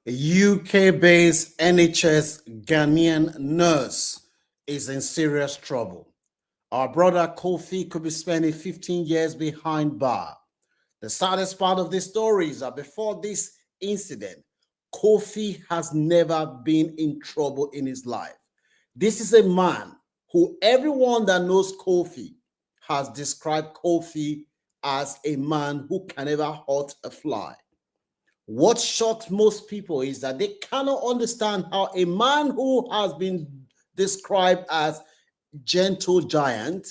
A UK-based NHS Ghanaian nurse is in serious trouble. Our brother Kofi could be spending 15 years behind bar. The saddest part of this story is that before this incident, Kofi has never been in trouble in his life. This is a man who everyone that knows Kofi has described Kofi as a man who can never hurt a fly. What shocks most people is that they cannot understand how a man who has been described as gentle giant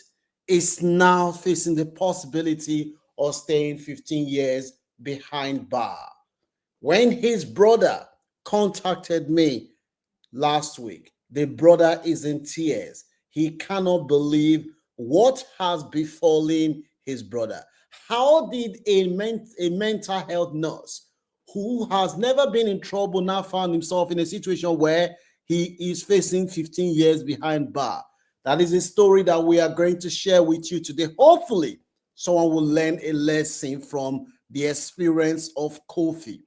is now facing the possibility of staying 15 years behind bar. When his brother contacted me last week, the brother is in tears. He cannot believe what has befallen his brother. How did a mental health nurse who has never been in trouble now found himself in a situation where he is facing 15 years behind bar? That is a story that we are going to share with you today. Hopefully, someone will learn a lesson from the experience of Kofi.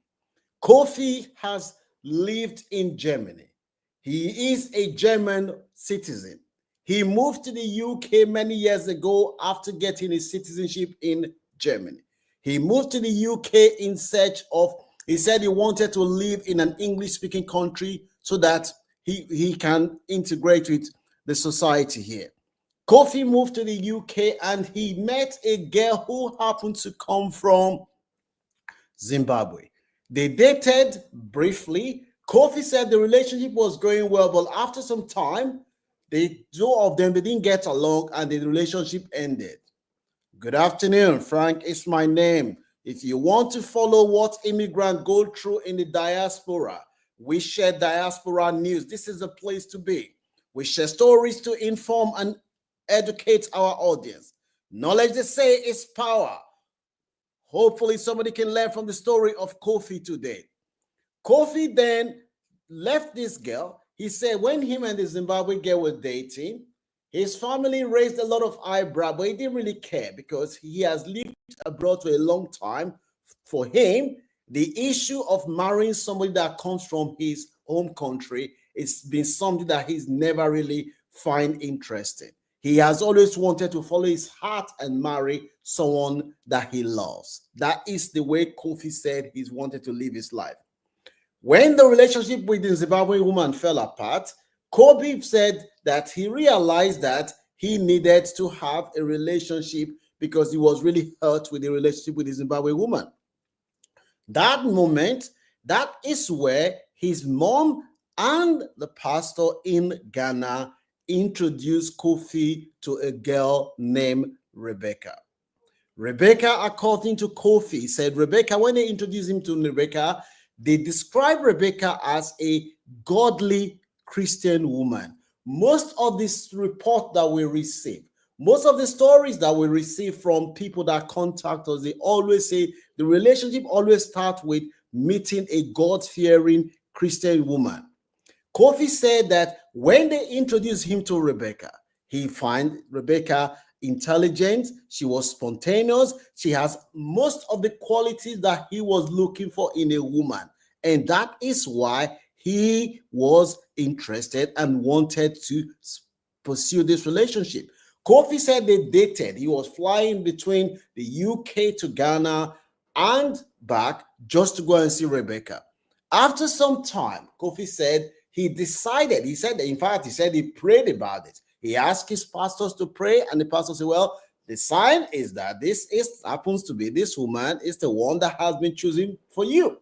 Kofi has lived in Germany. He is a German citizen. He moved to the UK many years ago after getting his citizenship in Germany. He moved to the UK in search of, he said he wanted to live in an English-speaking country so that he can integrate with the society here. Kofi moved to the UK and he met a girl who happened to come from Zimbabwe. They dated briefly. Kofi said the relationship was going well, but after some time, the two of them they didn't get along and the relationship ended. Good afternoon, Frank is my name. If you want to follow what immigrants go through in the diaspora, we share diaspora news. This is a place to be. We share stories to inform and educate our audience. Knowledge, they say, is power. Hopefully somebody can learn from the story of Kofi today. Kofi then left this girl. He said when him and the Zimbabwe girl were dating, his family raised a lot of eyebrow, but he didn't really care because he has lived abroad for a long time. For him, the issue of marrying somebody that comes from his home country has been something that he's never really find interesting. He has always wanted to follow his heart and marry someone that he loves. That is the way Kofi said he's wanted to live his life. When the relationship with the Zimbabwean woman fell apart, Kofi said that he realized that he needed to have a relationship because he was really hurt with the relationship with the Zimbabwean woman. That moment, that is where his mom and the pastor in Ghana introduced Kofi to a girl named Rebecca. Rebecca, according to Kofi, said Rebecca, when they introduced him to Rebecca, they described Rebecca as a godly Christian woman. Most of this report that we receive, most of the stories that we receive from people that contact us, they always say the relationship always starts with meeting a God-fearing Christian woman. Kofi said that when they introduced him to Rebecca, he found Rebecca intelligent, she was spontaneous, she has most of the qualities that he was looking for in a woman. And that is why he was interested and wanted to pursue this relationship. Kofi said they dated. He was flying between the UK to Ghana and back just to go and see Rebecca. After some time, Kofi said he decided, he said, in fact, he said he prayed about it. He asked his pastors to pray, and the pastor said, well, the sign is that this happens to be this woman is the one that has been chosen for you.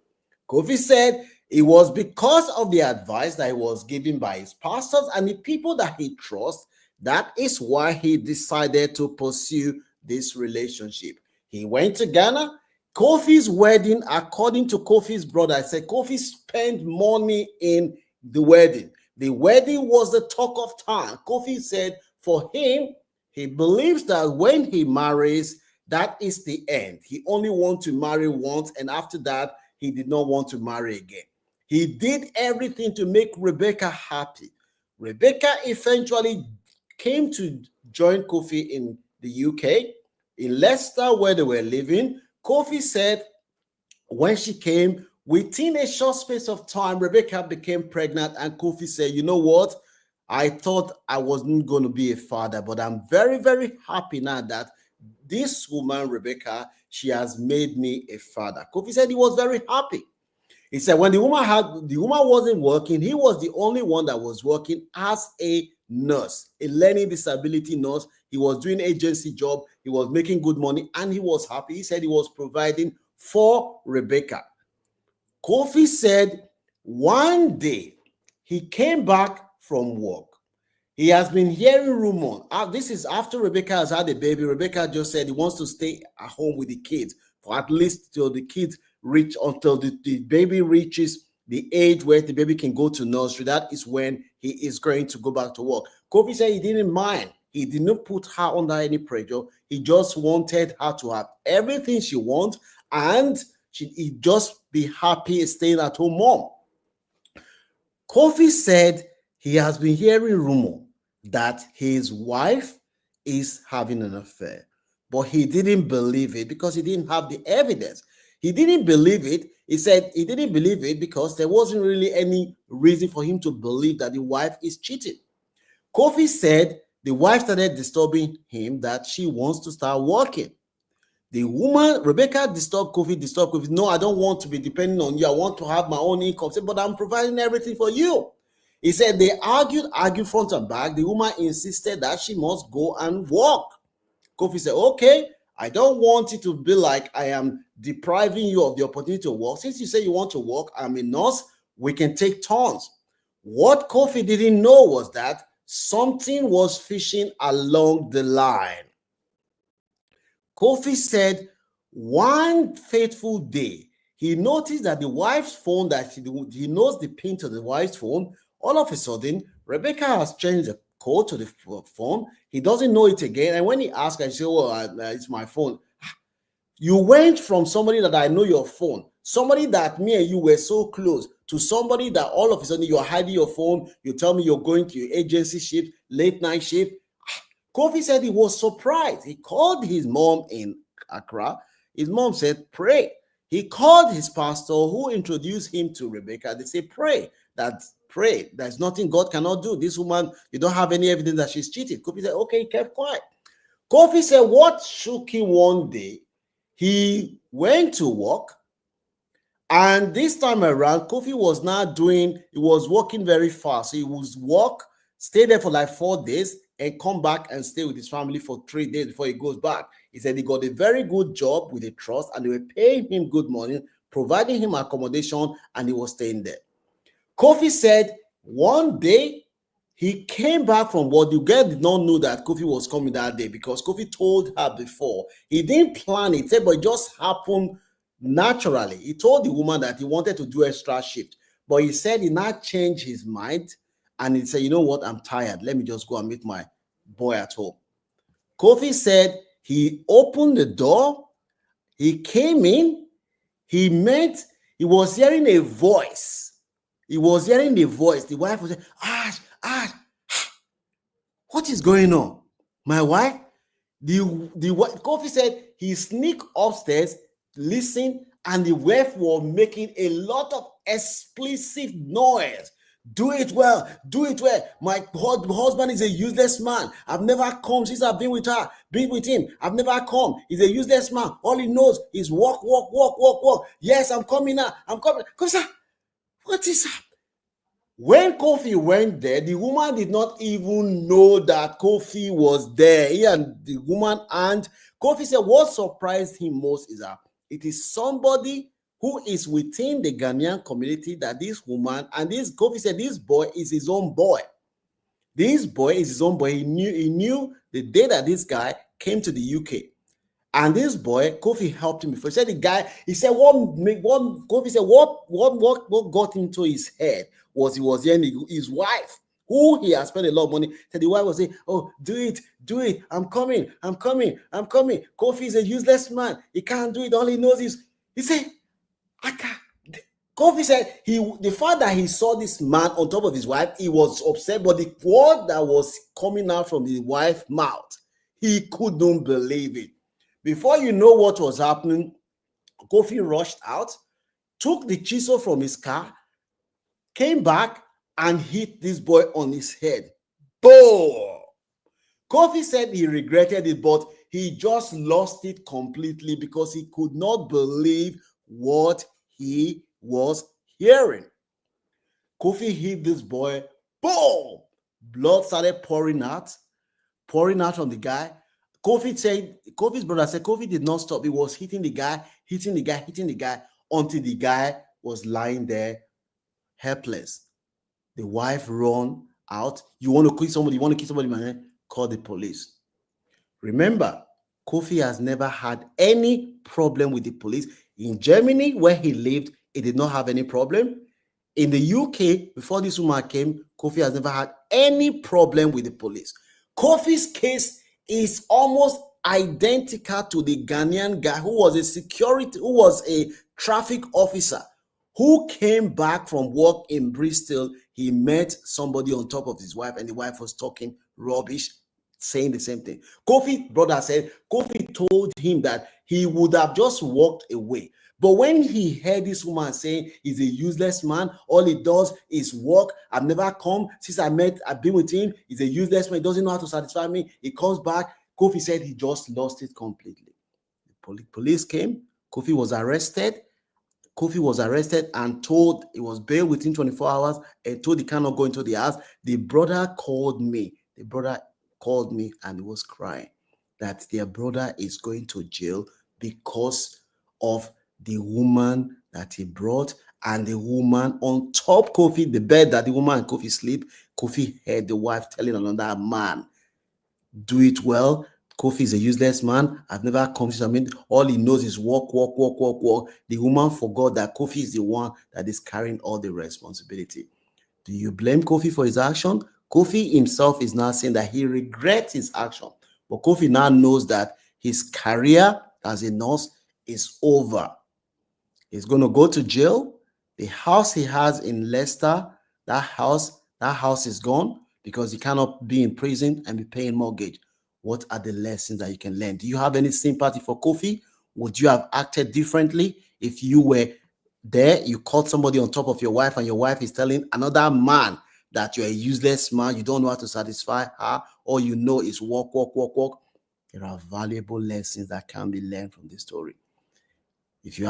Kofi said it was because of the advice that he was given by his pastors and the people that he trusts. That is why he decided to pursue this relationship. He went to Ghana. Kofi's wedding, according to Kofi's brother, I said Kofi spent money in the wedding. The wedding was the talk of town. Kofi said for him, he believes that when he marries, that is the end. He only wants to marry once, and after that, he did not want to marry again. He did everything to make Rebecca happy. Rebecca eventually came to join Kofi in the UK, in Leicester, where they were living. Kofi said when she came, Within a short space of time, Rebecca became pregnant, and Kofi said, "You know what? I thought I wasn't going to be a father, but I'm very, very happy now that this woman, Rebecca, she has made me a father." Kofi said he was very happy. He said when the woman wasn't working, he was the only one that was working as a nurse, a learning disability nurse. He was doing agency job, he was making good money, and he was happy. He said he was providing for Rebecca. Kofi said one day he came back from work. He has been hearing rumors. This is after Rebecca has had a baby. Rebecca just said he wants to stay at home with the kids for at least till the kids reach, until the baby reaches the age where the baby can go to nursery. That is when he is going to go back to work. Kofi said he didn't mind. He didn't put her under any pressure. He just wanted her to have everything she wants, and he'd just be happy staying at home mom. Kofi said he has been hearing rumor that his wife is having an affair, but he didn't believe it because he didn't have the evidence. He didn't believe it. He said he didn't believe it because there wasn't really any reason for him to believe that the wife is cheating. Kofi said the wife started disturbing him that she wants to start working. The woman, Rebecca, disturbed Kofi. No, I don't want to be depending on you. I want to have my own income. Said, but I'm providing everything for you. He said they argued front and back. The woman insisted that she must go and work. Kofi said, okay, I don't want it to be like I am depriving you of the opportunity to work. Since you say you want to work, I'm a nurse, we can take turns. What Kofi didn't know was that something was fishing along the line. Kofi said one fateful day, he noticed that the wife's phone, that he knows the pin to the wife's phone, all of a sudden, Rebecca has changed the code to the phone. He doesn't know it again. And when he asked her, she said, well, it's my phone. You went from somebody that I know your phone, somebody that me and you were so close, to somebody that all of a sudden you're hiding your phone. You tell me you're going to your agency shift, late night shift. Kofi said he was surprised. He called his mom in Accra. His mom said, pray. He called his pastor who introduced him to Rebecca. They say, pray. Pray. There's nothing God cannot do. This woman, you don't have any evidence that she's cheated. Kofi said, okay, he kept quiet. Kofi said what shook him one day, he went to work, and this time around, Kofi was he was working very fast. So he would work, stay there for like 4 days, and come back and stay with his family for 3 days before he goes back. He said he got a very good job with a trust, and they were paying him good money, providing him accommodation, and he was staying there. Kofi said one day he came back from work. The girl did not know that Kofi was coming that day because Kofi told her before. He didn't plan it, but it just happened naturally. He told the woman that he wanted to do extra shift, but he said he now changed his mind, and he said, you know what, I'm tired. Let me just go and meet my boy at home. Kofi said he opened the door. He came in. He was hearing a voice. He was hearing the voice. The wife was saying, Ash, what is going on? My wife? Kofi said he sneaked upstairs, listened, and the wife was making a lot of explicit noise. Do it well. Do it well. My husband is a useless man. I've never come since I've been with him. I've never come. He's a useless man. All he knows is walk. Yes, I'm coming now. I'm coming. Kofi, what is up? When Kofi went there, the woman did not even know that Kofi was there. He and the woman, and Kofi said what surprised him most is that it is somebody who is within the Ghanaian community that this woman, and Kofi said this boy is his own boy. This boy is his own boy. He knew the day that this guy came to the UK. And this boy, Kofi helped him before. He said what got into his head was he was hearing his wife, who he had spent a lot of money. Said the wife was saying, oh, do it. I'm coming. Kofi is a useless man. He can't do it. All he knows is, he said, I can't. Kofi said the fact that he saw this man on top of his wife, he was upset, but the word that was coming out from the wife's mouth, he couldn't believe it. Before you know what was happening, Kofi rushed out, took the chisel from his car, came back and hit this boy on his head. Boom! Kofi said he regretted it, but he just lost it completely because he could not believe what he was hearing. Kofi hit this boy. Boom! Blood started pouring out on the guy. Kofi's brother said Kofi did not stop. He was hitting the guy until the guy was lying there helpless. The wife run out. You want to kill somebody, man? Call the police. Remember, Kofi has never had any problem with the police. In Germany, where he lived, he did not have any problem. In the UK, before this woman came, Kofi has never had any problem with the police. Kofi's case is almost identical to the Ghanaian guy who was a traffic officer who came back from work in Bristol. He met somebody on top of his wife, and the wife was talking rubbish, saying the same thing. Kofi's brother said Kofi told him that he would have just walked away. But when he heard this woman saying he's a useless man, all he does is work. I've never come since I've been with him. He's a useless man. He doesn't know how to satisfy me. He comes back. Kofi said he just lost it completely. The police came. Kofi was arrested and told he was bailed within 24 hours and told he cannot go into the house. The brother called me and he was crying that their brother is going to jail because of the woman that he brought and the woman on top Kofi, the bed that the woman and Kofi sleep. Kofi heard the wife telling another man, do it well. Kofi is a useless man. I've never come to him. All he knows is walk. The woman forgot that Kofi is the one that is carrying all the responsibility. Do you blame Kofi for his action? Kofi himself is now saying that he regrets his action. But Kofi now knows that his career as a nurse is over. He's going to go to jail. The house he has in Leicester, that house is gone because he cannot be in prison and be paying mortgage. What are the lessons that you can learn? Do you have any sympathy for Kofi? Would you have acted differently if you were there? You caught somebody on top of your wife and your wife is telling another man that you're a useless man, you don't know how to satisfy her, all you know is walk. There are valuable lessons that can be learned from this story. If you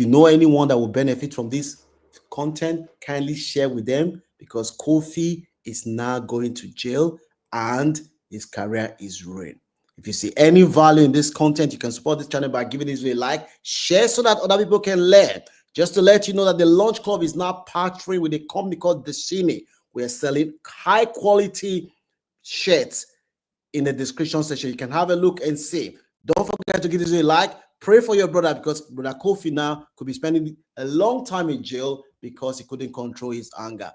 know anyone that will benefit from this content, kindly share with them because Kofi is now going to jail and his career is ruined. If you see any value in this content, you can support this channel by giving this video a like, share so that other people can learn. Just to let you know that the Launch Club is now partnering with a company called Destiny. We are selling high quality shirts in the description section. You can have a look and see. Don't forget to give this video a like. Pray for your brother because brother Kofi now could be spending a long time in jail because he couldn't control his anger.